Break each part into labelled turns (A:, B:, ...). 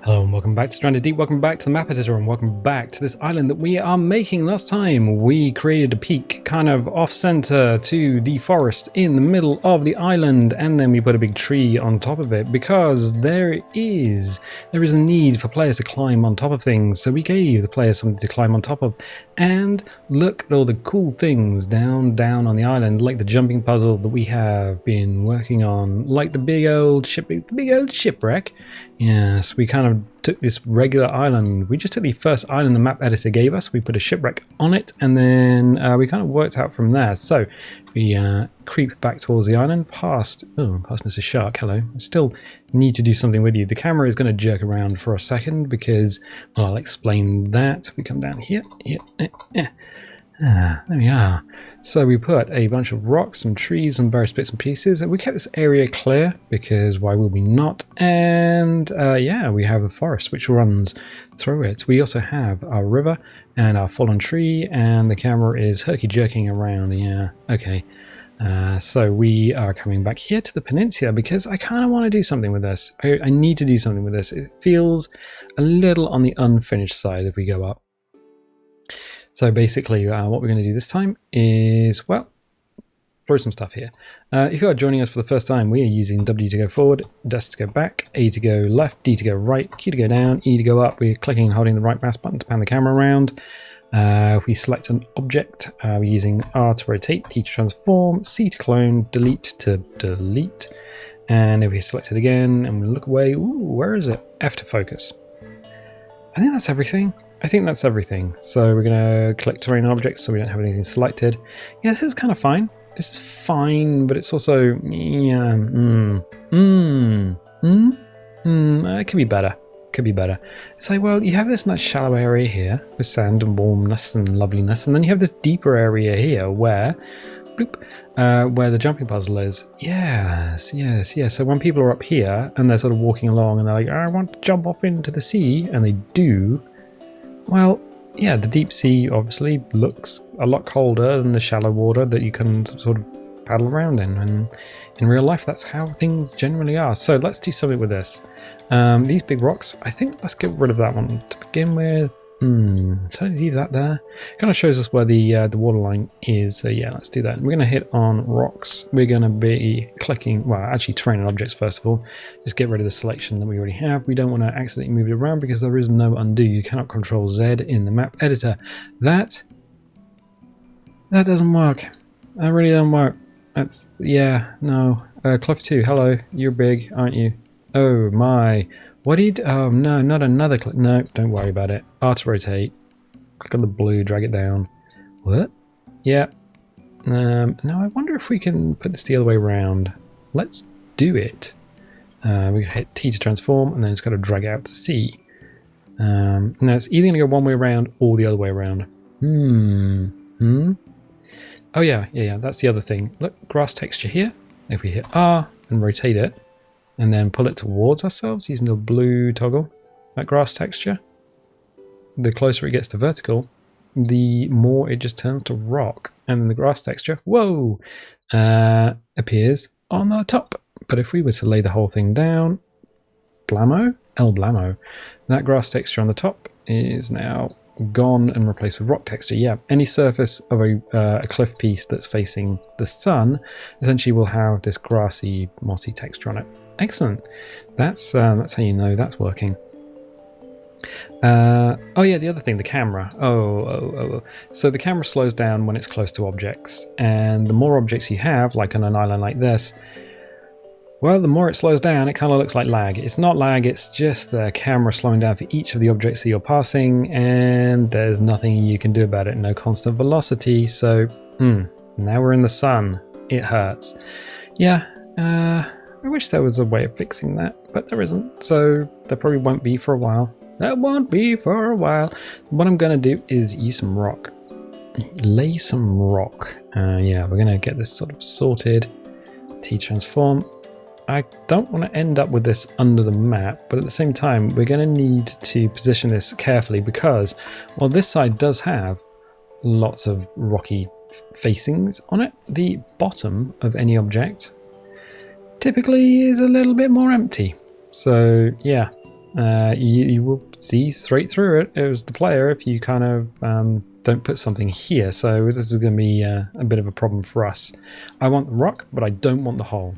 A: Hello and welcome back to Stranded Deep, welcome back to the map editor, and welcome back to this island that we are making. Last time we created a peak kind of off-center to the forest in the middle of the island, and then we put a big tree on top of it because there is a need for players to climb on top of things. So we gave the players something to climb on top of, and look at all the cool things down on the island, like the jumping puzzle that we have been working on, like the big old shipwreck. Yes, we kind of took this regular island. We just took the first island the map editor gave us. We put a shipwreck on it, and then we kind of worked out from there. So we creep back towards the island, past Mr. Shark. Hello. I still need to do something with you. The camera is going to jerk around for a second because, well, I'll explain that. We come down here. There we are. So we put a bunch of rocks, some trees, and various bits and pieces, and we kept this area clear because why would we not? And yeah, we have a forest which runs through it. We also have our river and our fallen tree, and the camera is herky-jerking around. Yeah, okay. So we are coming back here to the peninsula because I kind of want to do something with this. I need to do something with this. It feels a little on the unfinished side if we go up. So basically what we're going to do this time is, well, throw some stuff here. If you are joining us for the first time, we are using W to go forward, S to go back, A to go left, D to go right, Q to go down, E to go up. We're clicking and holding the right mouse button to pan the camera around. If we select an object, we're using R to rotate, T to transform, C to clone, delete to delete. And if we select it again and we look away, ooh, where is it? F to focus. I think that's everything. So we're going to click terrain objects so we don't have anything selected. Yeah, this is kind of fine. This is fine, but it's also, yeah, it could be better. It's like, well, you have this nice shallow area here with sand and warmness and loveliness, and then you have this deeper area here where, where the jumping puzzle is. Yes. So when people are up here and they're sort of walking along and they're like, I want to jump off into the sea, and they do. Well, yeah, the deep sea obviously looks a lot colder than the shallow water that you can sort of paddle around in, and in real life that's how things generally are. So let's do something with this. These big rocks, I think let's get rid of that one to begin with. So leave that there. Kind of shows us where the water line is. So yeah, let's do that. We're going to hit on rocks. We're going to be clicking, well, actually terrain and objects first of all. Just get rid of the selection that we already have. We don't want to accidentally move it around because there is no undo. You cannot control Z in the map editor. That doesn't work. That really doesn't work. That's, yeah, no. Cliff 2, hello. You're big, aren't you? Oh my. What did, oh no, not another click. No, don't worry about it. R to rotate. Click on the blue, drag it down. What? Yeah. No, I wonder if we can put this the other way around. Let's do it. We hit T to transform, and then it's got to drag it out to C. Now it's either going to go one way around or the other way around. Oh yeah, that's the other thing. Look, grass texture here. If we hit R and rotate it, and then pull it towards ourselves using the blue toggle, that grass texture, the closer it gets to vertical, the more it just turns to rock, and then the grass texture, whoa, appears on the top. But if we were to lay the whole thing down, blammo, that grass texture on the top is now gone and replaced with rock texture. Yeah, any surface of a cliff piece that's facing the sun essentially will have this grassy, mossy texture on it. Excellent. That's how you know that's working. Oh yeah, the other thing, the camera. So the camera slows down when it's close to objects, and the more objects you have, like on an island like this, well, the more it slows down, it kind of looks like lag. It's not lag, it's just the camera slowing down for each of the objects that you're passing, and there's nothing you can do about it. No constant velocity. So now we're in the sun. It hurts. Yeah. I wish there was a way of fixing that, but there isn't, so there probably won't be for a while. What I'm going to do is use some rock. Lay some rock. Yeah, we're going to get this sort of sorted. T-transform. I don't want to end up with this under the map, but at the same time, we're going to need to position this carefully because, well, this side does have lots of rocky facings on it. The bottom of any object typically is a little bit more empty. So yeah, you will see straight through it as the player if you kind of don't put something here. So this is going to be a bit of a problem for us. I want the rock, but I don't want the hole.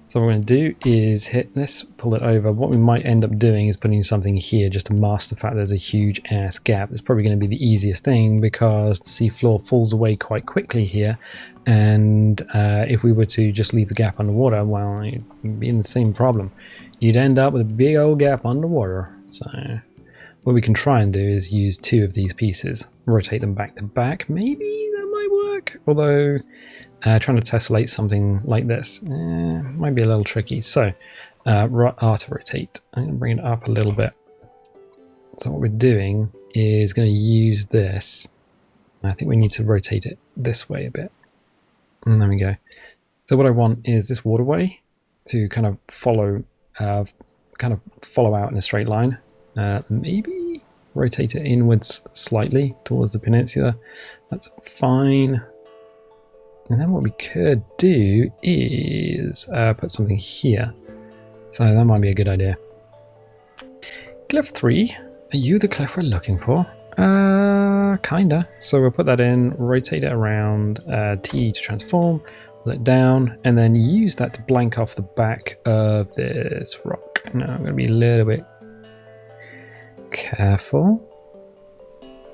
A: So what we're going to do is hit this, pull it over. What we might end up doing is putting something here just to mask the fact there's a huge ass gap. It's probably going to be the easiest thing because the seafloor falls away quite quickly here. And if we were to just leave the gap underwater, well, you'd be in the same problem. You'd end up with a big old gap underwater. So what we can try and do is use two of these pieces, rotate them back to back. Maybe that might work, although trying to tessellate something like this might be a little tricky. So R to rotate. I'm going to bring it up a little bit. So what we're doing is going to use this. I think we need to rotate it this way a bit. And there we go. So what I want is this waterway to kind of follow out in a straight line. Maybe rotate it inwards slightly towards the peninsula. That's fine. And then what we could do is put something here. So that might be a good idea. Cliff 3. Are you the cliff we're looking for? Kinda. So we'll put that in, rotate it around, T to transform, pull it down, and then use that to blank off the back of this rock. Now I'm going to be a little bit careful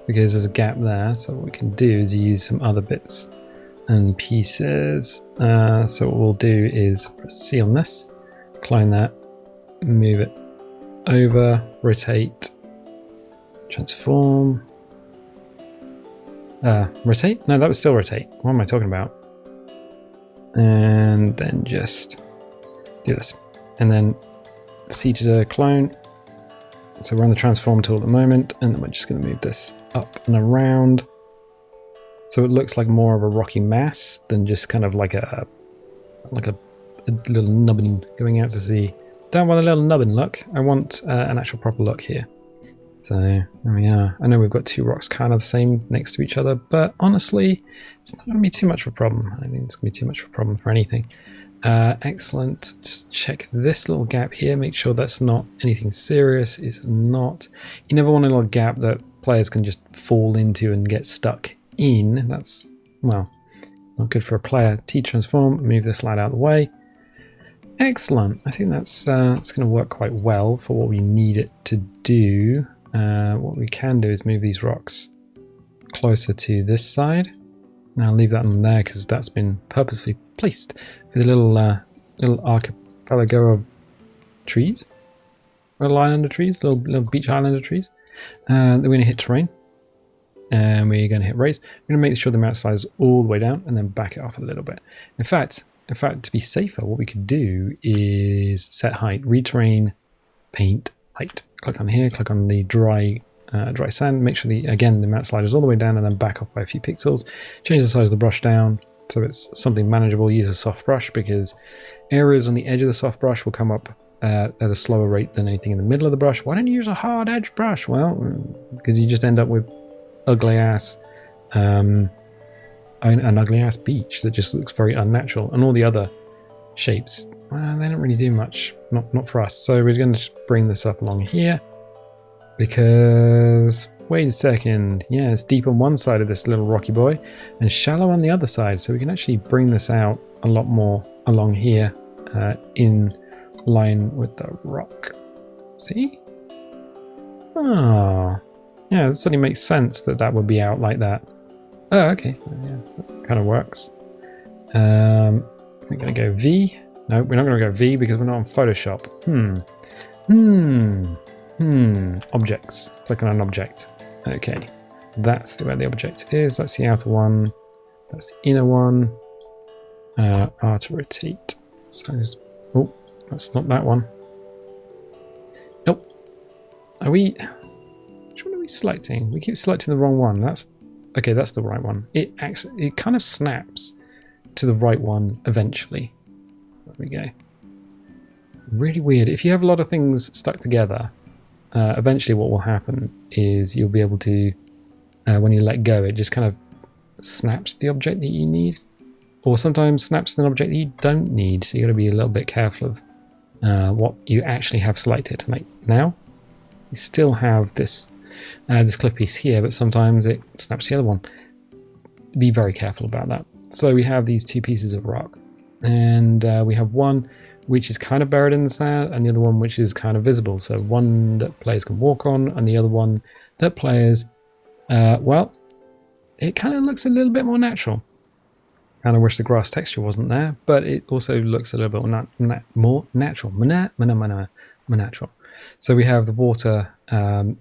A: because there's a gap there. So what we can do is use some other bits and pieces. So what we'll do is press C on this, clone that, move it over, rotate, transform, rotate? No, that was still rotate. What am I talking about? And then just do this. And then C to clone. So we're on the transform tool at the moment, and then we're just going to move this up and around. So it looks like more of a rocky mass than just kind of like a little nubbin going out to sea. Don't want a little nubbin look. I want an actual proper look here. So there we are. I know we've got two rocks kind of the same next to each other, but honestly, it's not going to be too much of a problem. I think it's going to be too much of a problem for anything. Excellent. Just check this little gap here. Make sure that's not anything serious. It's not. You never want a little gap that players can just fall into and get stuck in. That's, well, not good for a player. T transform, move this light out of the way. Excellent. I think that's going to work quite well for what we need it to do. What we can do is move these rocks closer to this side. Now I'll leave that on there because that's been purposely placed for the little archipelago of trees, little islander trees, little beach islander trees. Then we're going to hit terrain, and we're going to hit raise. We're going to make sure the mouse size is all the way down, and then back it off a little bit. In fact, to be safer, what we could do is set height, retrain, paint, height. Click on here, click on the dry sand, make sure the mouse slider is all the way down, and then back off by a few pixels. Change the size of the brush down so it's something manageable. Use a soft brush because areas on the edge of the soft brush will come up at a slower rate than anything in the middle of the brush. Why don't you use a hard edge brush? Well, because you just end up with ugly ass an ugly ass beach that just looks very unnatural, and all the other shapes, well, they don't really do much, not for us. So we're going to bring this up along here because, wait a second, yeah, it's deep on one side of this little rocky boy and shallow on the other side, so we can actually bring this out a lot more along here in line with the rock. See? Oh, yeah, it suddenly makes sense that would be out like that. Oh, okay, yeah, that kind of works. We're going to go V. No, we're not going to go V because we're not on Photoshop. Objects. Click on an object. Okay, that's where the object is. That's the outer one. That's the inner one. R to rotate. So, oh, that's not that one. Nope. Are we? Which one are we selecting? We keep selecting the wrong one. That's okay. That's the right one. It kind of snaps to the right one eventually. There we go. Really weird. If you have a lot of things stuck together, eventually what will happen is you'll be able to, when you let go, it just kind of snaps the object that you need, or sometimes snaps an object that you don't need. So you got to be a little bit careful of what you actually have selected. Like now, you still have this this cliff piece here, but sometimes it snaps the other one. Be very careful about that. So we have these two pieces of rock, and we have one which is kind of buried in the sand, and the other one which is kind of visible. So one that players can walk on, and the other one that players, well, it kind of looks a little bit more natural. Kind of wish the grass texture wasn't there, but it also looks a little bit more natural. More natural. So we have the water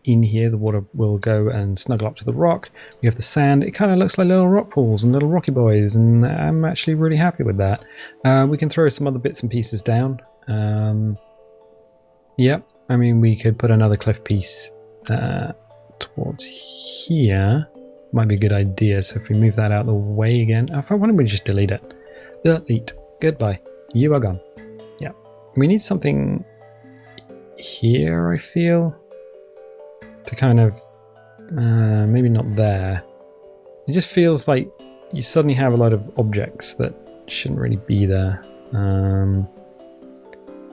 A: in here. The water will go and snuggle up to the rock. We have the sand. It kind of looks like little rock pools and little rocky boys, and I'm actually really happy with that. We can throw some other bits and pieces down. Yep, I mean, we could put another cliff piece towards here. Might be a good idea. So if we move that out of the way again, why don't we just delete it? Delete. Goodbye. You are gone. Yeah, we need something here, I feel, to kind of maybe not there. It just feels like you suddenly have a lot of objects that shouldn't really be there.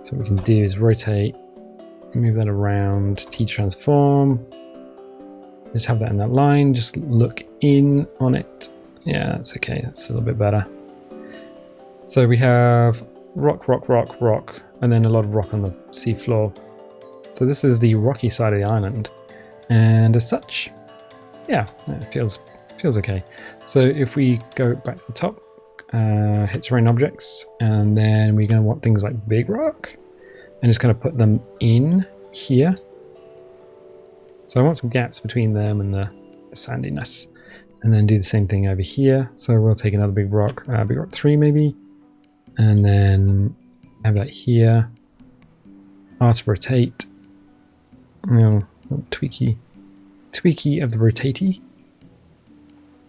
A: So what we can do is rotate, move that around, T transform, just have that in that line, just look in on it. Yeah, that's okay, that's a little bit better. So we have rock, rock, rock, rock, and then a lot of rock on the seafloor. So this is the rocky side of the island, and as such, yeah, it feels okay. So if we go back to the top, hit terrain objects, and then we're going to want things like big rock, and just kind of put them in here. So I want some gaps between them and the sandiness, and then do the same thing over here. So we'll take another big rock 3 maybe, and then have that here. R to rotate. Tweaky of the rotatey.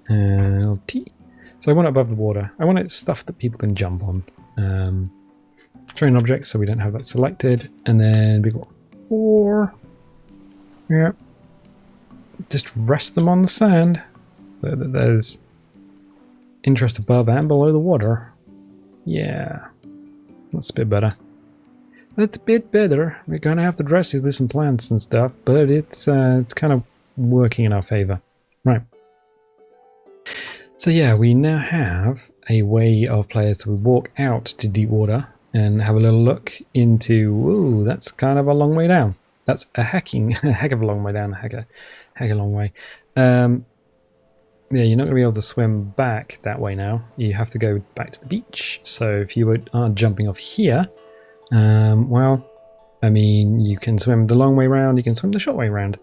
A: And T. So I want it above the water. I want it stuff that people can jump on. Terrain objects, so we don't have that selected, and then big rock 4. Yeah. Just rest them on the sand so that there's interest above and below the water. Yeah, that's a bit better. That's a bit better. We're going to have to dress it with some plants and stuff, but it's kind of working in our favor. Right. So yeah, we now have a way of players to walk out to deep water and have a little look into, ooh, that's kind of a long way down. That's a heck of a long way down, heck a long way. Yeah, you're not going to be able to swim back that way now. You have to go back to the beach. So if you are jumping off here, well, I mean, you can swim the long way round, you can swim the short way round.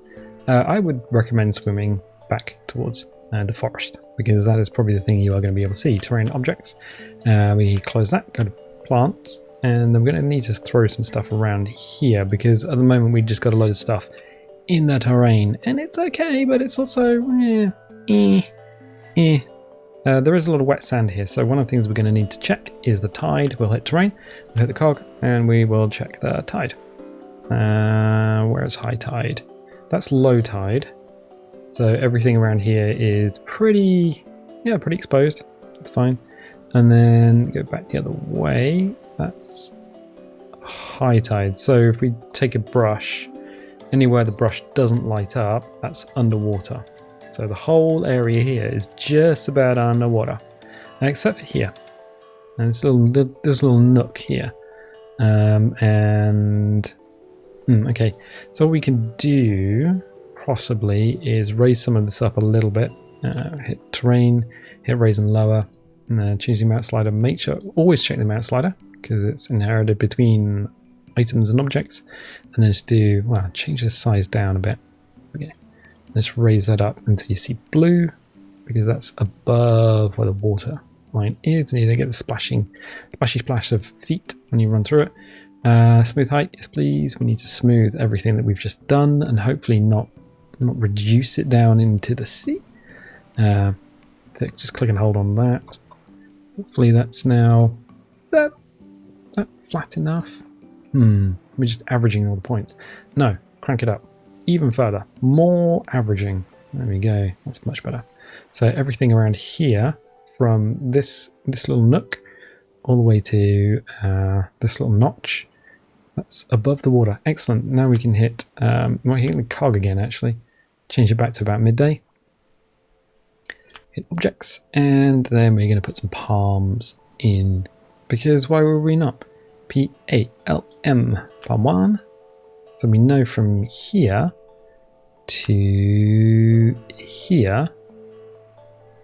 A: I would recommend swimming back towards the forest, because that is probably the thing you are going to be able to see. Terrain objects. We close that, go to plants, and then we're going to need to throw some stuff around here, because at the moment we just got a load of stuff in the terrain, and it's okay, but it's also there is a lot of wet sand here, so one of the things we're going to need to check is the tide. We'll hit terrain, we'll hit the cog, and we will check the tide. Where is high tide? That's low tide. So everything around here is pretty exposed. That's fine. And then go back the other way. That's high tide. So if we take a brush, anywhere the brush doesn't light up, that's underwater. So the whole area here is just about underwater, except for here. And there's a little nook here. Okay, so what we can do possibly is raise some of this up a little bit. Hit terrain, hit raise and lower, and then change the amount slider. Make sure, always check the amount slider, because it's inherited between items and objects. And then just do, well, change the size down a bit. Okay, let's raise that up until you see blue, because that's above where the water line is, and you don't get the splashy splash of feet when you run through it. Smooth height, yes please. We need to smooth everything that we've just done, and hopefully not reduce it down into the sea. So just click and hold on that. Hopefully that's now that flat enough. We're just averaging all the points. No, crank it up even further. More averaging. There we go. That's much better. So everything around here, from this little nook all the way to this little notch, That's above the water. Excellent. Now we can hit, might hit the cog again actually. Change it back to about midday. Hit objects, and then we're going to put some palms in, because why would we not? P-A-L-M, palm 1. So we know from here to here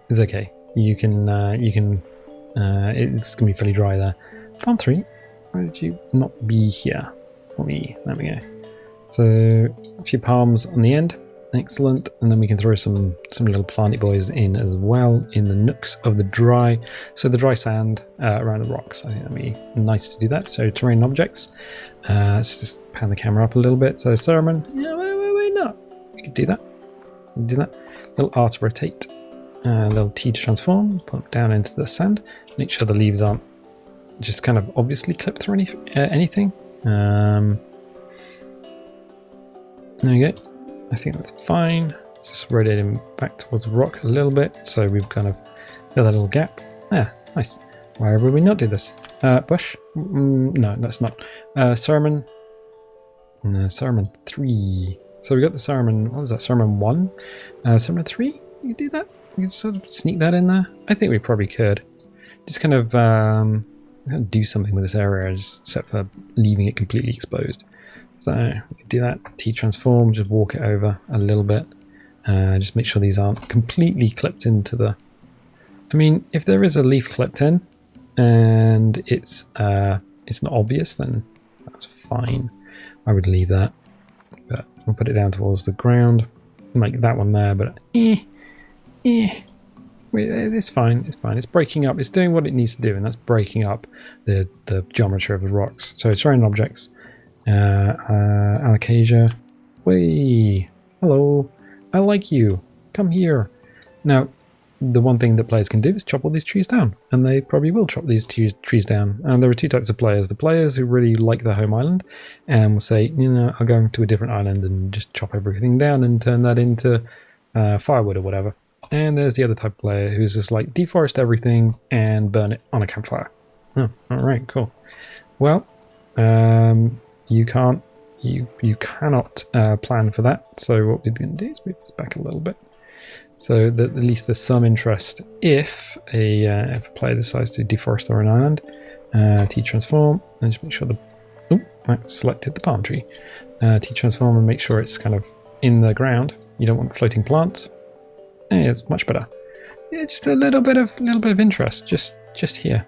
A: is okay. It's going to be fairly dry there. Palm 3, why did you not be here for me? There we go. So a few palms on the end. Excellent, and then we can throw some little planty boys in as well in the nooks of the dry sand around the rocks. I think that'd be nice to do that. So terrain objects. Let's just pan the camera up a little bit. So Ceremon, yeah, wait, no, we could do that. Little R to rotate, little T to transform. Put them down into the sand. Make sure the leaves aren't just kind of obviously clipped through anything. There you go. I think that's fine. Let's just rotate him back towards the rock a little bit, so we've kind of filled that little gap. Yeah, nice. Why would we not do this? Bush? No, that's not. Ceremon. No, Ceremon 3. So we got the Ceremon, what was that, Ceremon 1? Ceremon 3? You can do that? You can sort of sneak that in there? I think we probably could. Just kind of do something with this area, just except for leaving it completely exposed. So we can do that. T transform, just walk it over a little bit. Just make sure these aren't completely clipped into the... I mean, if there is a leaf clipped in and it's not obvious, then that's fine. I would leave that. But we'll put it down towards the ground. Like that one there, but it's fine. It's fine. It's breaking up. It's doing what it needs to do, and that's breaking up the geometry of the rocks. So terrain objects. Alocasia. Way. Hello. I like you. Come here. Now, the one thing that players can do is chop all these trees down, and they probably will chop these trees down. And there are two types of players. The players who really like their home island and will say, you know, I'll go to a different island and just chop everything down and turn that into firewood or whatever. And there's the other type of player who's just like, deforest everything and burn it on a campfire. Oh, alright, cool. Well, you cannot plan for that. So what we're going to do is move this back a little bit, so that at least there's some interest if a player decides to deforest their own island. T transform and just make sure I selected the palm tree. T transform and make sure it's kind of in the ground. You don't want floating plants. Yeah, it's much better. Yeah, just a little bit of interest, just here,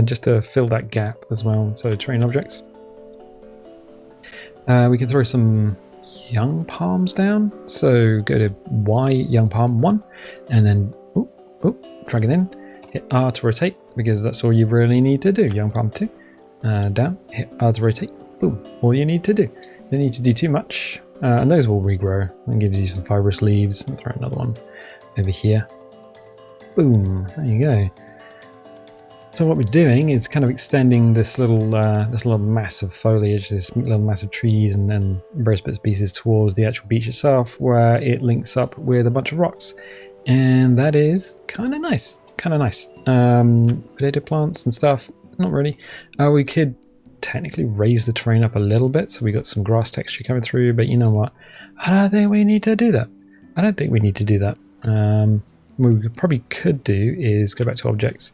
A: just to fill that gap as well. So terrain objects. We can throw some young palms down. So go to Y, young palm 1, and then drag it in. Hit R to rotate, because that's all you really need to do. Young palm 2, down, hit R to rotate. Boom, all you need to do. You don't need to do too much, and those will regrow and gives you some fibrous leaves. And throw another one over here. Boom, there you go. So what we're doing is kind of extending this little mass of foliage, this little mass of trees and then various bits and pieces towards the actual beach itself, where it links up with a bunch of rocks, and that is kind of nice. Potato plants and stuff, not really. We could technically raise the terrain up a little bit, so we got some grass texture coming through, but you know what? I don't think we need to do that. What we probably could do is go back to objects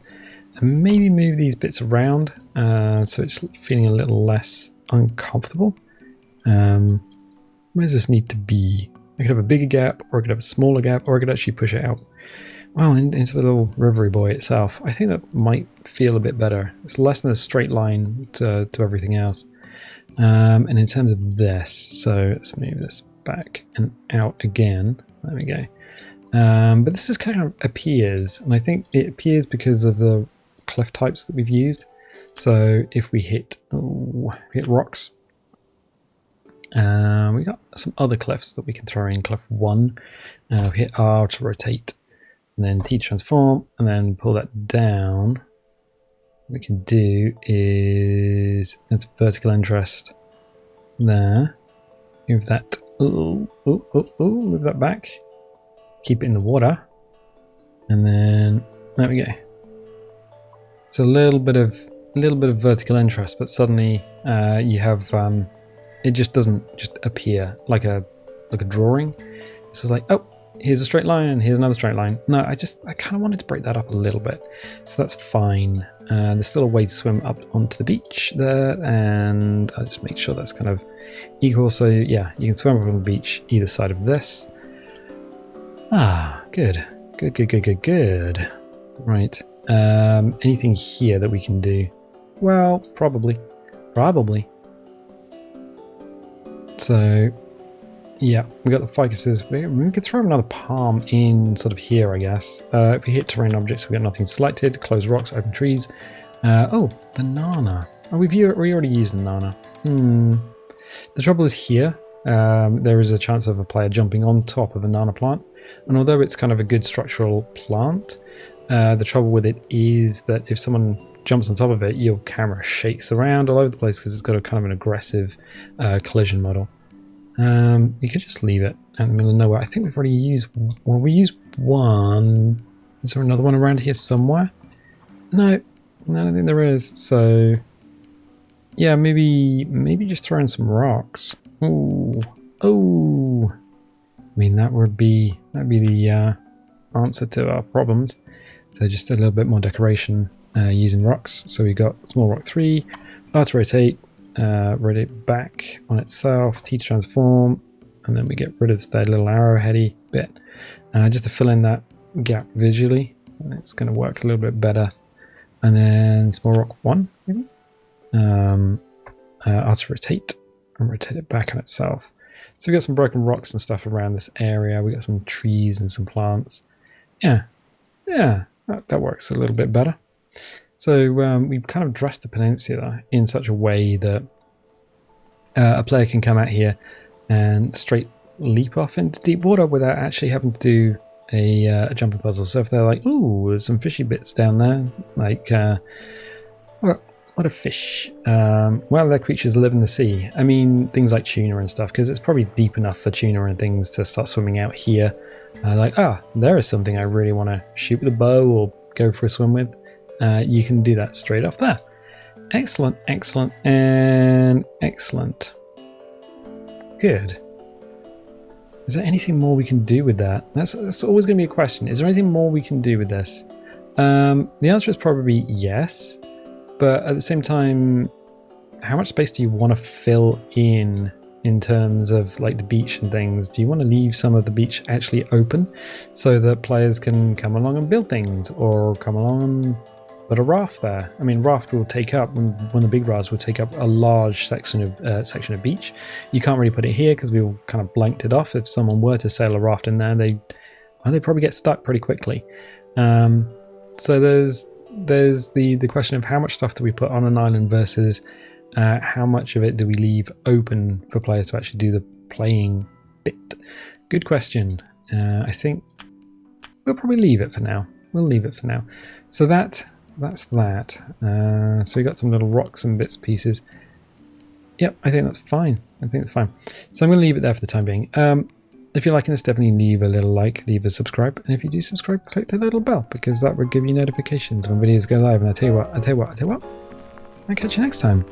A: and maybe move these bits around, so it's feeling a little less uncomfortable. Where does this need to be? I could have a bigger gap, or I could have a smaller gap, or I could actually push it out. Well, into the little rivery boy itself. I think that might feel a bit better. It's less than a straight line to everything else. And in terms of this, so let's move this back and out again. There we go. But this just kind of appears, and I think it appears because of the cliff types that we've used. So if we hit rocks, we got some other cliffs that we can throw in. Cliff 1, hit R to rotate, and then T transform, and then pull that down. What we can do is, that's vertical interest there. Move that, move that back. Keep it in the water, and then there we go. So a little bit of a little bit of vertical interest, but suddenly you have it just doesn't just appear like a drawing. It's just like, oh, here's a straight line, here's another straight line. No, I kind of wanted to break that up a little bit, so that's fine. There's still a way to swim up onto the beach there, and I'll just make sure that's kind of equal. So yeah, you can swim up on the beach either side of this. Ah, good. Right. Anything here that we can do? Well, probably. So, yeah, we got the ficuses. We could throw another palm in sort of here, I guess. If we hit terrain objects, we got nothing selected. Close rocks, open trees. Oh, the nana. Oh, we already used the nana. The trouble is here, there is a chance of a player jumping on top of a nana plant. And although it's kind of a good structural plant, the trouble with it is that if someone jumps on top of it, your camera shakes around all over the place because it's got a kind of an aggressive collision model. You could just leave it out in the middle of nowhere. I think we've already used, well, we used one. Is there another one around here somewhere? No, I don't think there is. So yeah, maybe just throw in some rocks. Oh, I mean, that'd be the answer to our problems. So just a little bit more decoration using rocks. So we got small rock 3, R to rotate back on itself, T to transform, and then we get rid of that little arrowheady bit just to fill in that gap visually. And it's going to work a little bit better. And then small rock 1, maybe. R to rotate and rotate it back on itself. So we got some broken rocks and stuff around this area. We got some trees and some plants. Yeah, that works a little bit better. So we've kind of dressed the peninsula in such a way that a player can come out here and straight leap off into deep water without actually having to do a jumping puzzle. So if they're like, ooh, there's some fishy bits down there, like, what a fish. Well, they're creatures that live in the sea. I mean, things like tuna and stuff, because it's probably deep enough for tuna and things to start swimming out here. Like, there is something I really want to shoot with a bow or go for a swim with. You can do that straight off there. Excellent, and excellent. Good. Is there anything more we can do with that? That's always going to be a question. Is there anything more we can do with this? The answer is probably yes. But at the same time, how much space do you want to fill in terms of like the beach and things? Do you want to leave some of the beach actually open so that players can come along and build things, or come along and put a raft there? I mean, raft will take up, one of the big rafts will take up a large section of beach. You can't really put it here because we all kind of blanked it off. If someone were to sail a raft in there, they probably get stuck pretty quickly. So there's the question of how much stuff do we put on an island versus how much of it do we leave open for players to actually do the playing bit. Good question. I think we'll probably leave it for now. So that's that. So we got some little rocks and bits and pieces. Yep, I think that's fine. So I'm going to leave it there for the time being. If you're liking this, definitely leave a little like, leave a subscribe, and if you do subscribe, click the little bell, because that will give you notifications when videos go live. And I tell you what, I'll catch you next time.